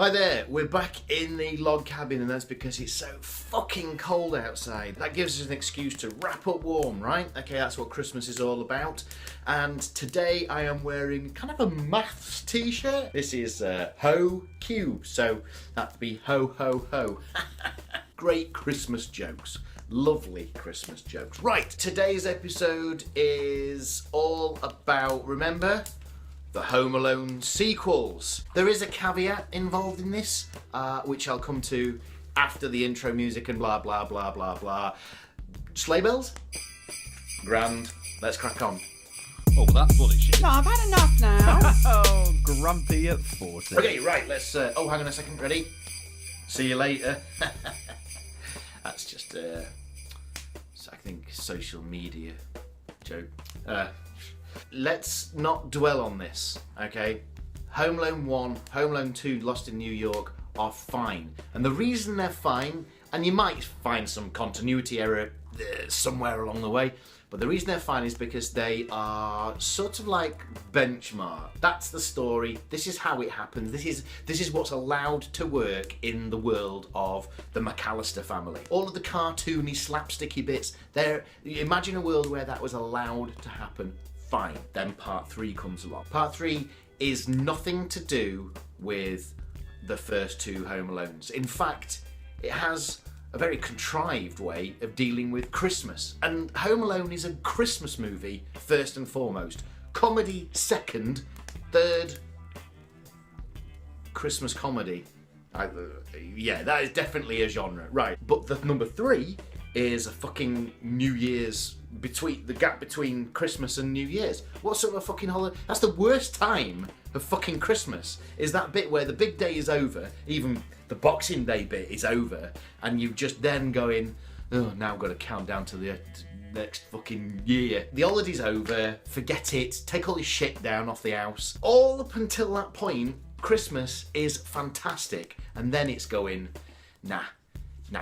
Hi there, we're back in the log cabin, and that's because it's so fucking cold outside. That gives us an excuse to wrap up warm, right? Okay, that's what Christmas is all about. And today I am wearing kind of a maths t-shirt. This is Ho Cube, so that'd be ho ho ho. Great Christmas jokes. Lovely Christmas jokes. Right, today's episode is all about, remember, the Home Alone sequels. There is a caveat involved in this, which I'll come to after the intro music and blah, blah, blah, blah, blah. Sleigh bells? Grand. Let's crack on. Oh, well, that's bullshit. No, I've had enough now. Oh, grumpy at 40. Okay, right, let's... oh, hang on a second. Ready? See you later. That's just, I think, social media joke. Let's not dwell on this, okay? Home Alone 1, Home Alone 2, Lost in New York are fine. And the reason they're fine, and you might find some continuity error somewhere along the way, but the reason they're fine is because they are sort of like benchmark. That's the story. This is how it happens. This is what's allowed to work in the world of the McAllister family. All of the cartoony, slapsticky bits, imagine a world where that was allowed to happen. Fine. Then part 3 comes along. Part 3 is nothing to do with the first two Home Alones. In fact, it has a very contrived way of dealing with Christmas. And Home Alone is a Christmas movie, first and foremost. Comedy second, third, Christmas comedy. Yeah, that is definitely a genre. Right, but the number 3 is a fucking New Year's, the gap between Christmas and New Year's. What sort of a fucking holiday? That's the worst time of fucking Christmas, is that bit where the big day is over, even the Boxing Day bit is over, and you've just then going, oh, now I've got to count down to the next fucking year. The holiday's over, forget it, take all this shit down off the house. All up until that point, Christmas is fantastic, and then it's going, nah,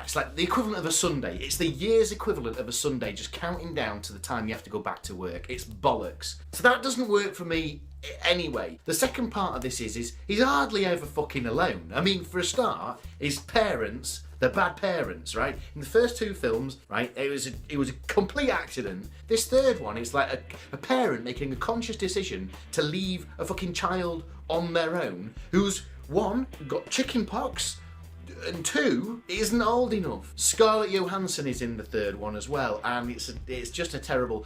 it's like the equivalent of a Sunday. It's the year's equivalent of a Sunday, just counting down to the time you have to go back to work. It's bollocks. So that doesn't work for me anyway. The second part of this is he's hardly ever fucking alone. I mean, for a start, his parents, they're bad parents, right? In the first 2 films, right, it was a complete accident. This third one is like a parent making a conscious decision to leave a fucking child on their own, who's, 1, got chicken pox, and 2, isn't old enough. Scarlett Johansson is in the third one as well, and it's just a terrible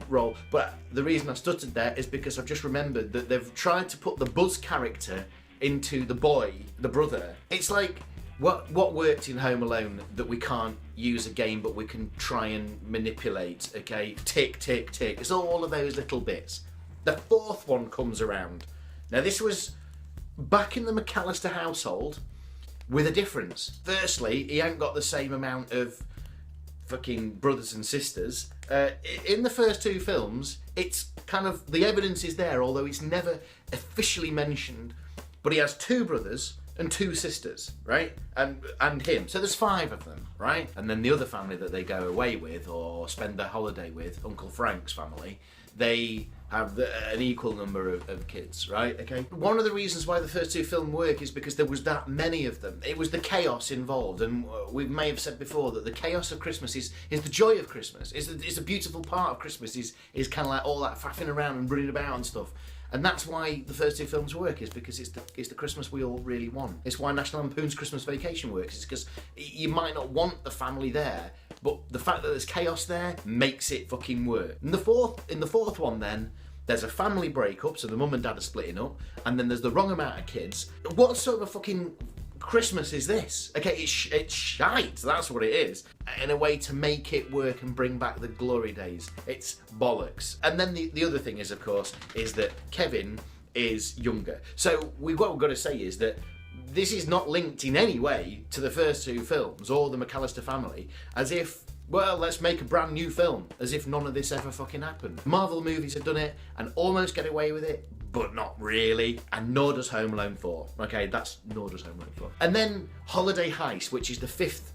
role. But the reason I stuttered there is because I've just remembered that they've tried to put the Buzz character into the boy, the brother. It's like, what worked in Home Alone that we can't use again, but we can try and manipulate, okay? Tick, tick, tick. It's all of those little bits. The 4th one comes around. Now, this was back in the McAllister household, with a difference. Firstly, he ain't got the same amount of fucking brothers and sisters. In the first 2 films, it's kind of, the evidence is there, although it's never officially mentioned, but he has 2 brothers and 2 sisters, right? And him. So there's 5 of them, right? And then the other family that they go away with or spend their holiday with, Uncle Frank's family, they have an equal number of kids, right? Okay. One of the reasons why the first 2 films work is because there was that many of them. It was the chaos involved, and we may have said before that the chaos of Christmas is the joy of Christmas. It's a beautiful part of Christmas. Is kind of like all that faffing around and running about and stuff. And that's why the first 2 films work, is because it's the Christmas we all really want. It's why National Lampoon's Christmas Vacation works. It's because you might not want the family there, but the fact that there's chaos there makes it fucking work. In the fourth one, then, there's a family breakup, so the mum and dad are splitting up, and then there's the wrong amount of kids. What sort of a fucking Christmas is this? Okay, it's shite, that's what it is. In a way to make it work and bring back the glory days. It's bollocks. And then the other thing is, of course, is that Kevin is younger. So what we've got to say is that this is not linked in any way to the first 2 films or the McAllister family, as if, well, let's make a brand new film, as if none of this ever fucking happened. Marvel movies have done it and almost get away with it, but not really, and nor does Home Alone 4. Okay, nor does Home Alone 4. And then Holiday Heist, which is the 5th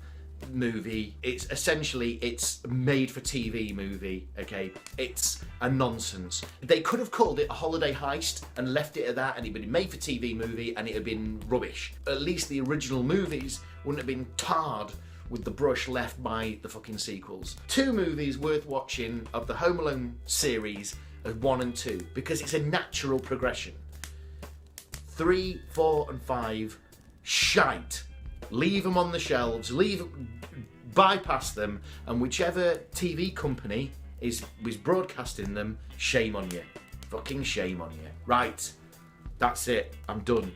movie. It's essentially, it's made for TV movie, okay? It's a nonsense. They could have called it a holiday heist and left it at that, and it'd been made for TV movie and it had been rubbish. At least the original movies wouldn't have been tarred with the brush left by the fucking sequels. 2 movies worth watching of the Home Alone series are 1 and 2, because it's a natural progression. 3, 4 and 5, shite. Leave them on the shelves, bypass them, and whichever TV company is broadcasting them, shame on you. Fucking shame on you. Right, that's it, I'm done.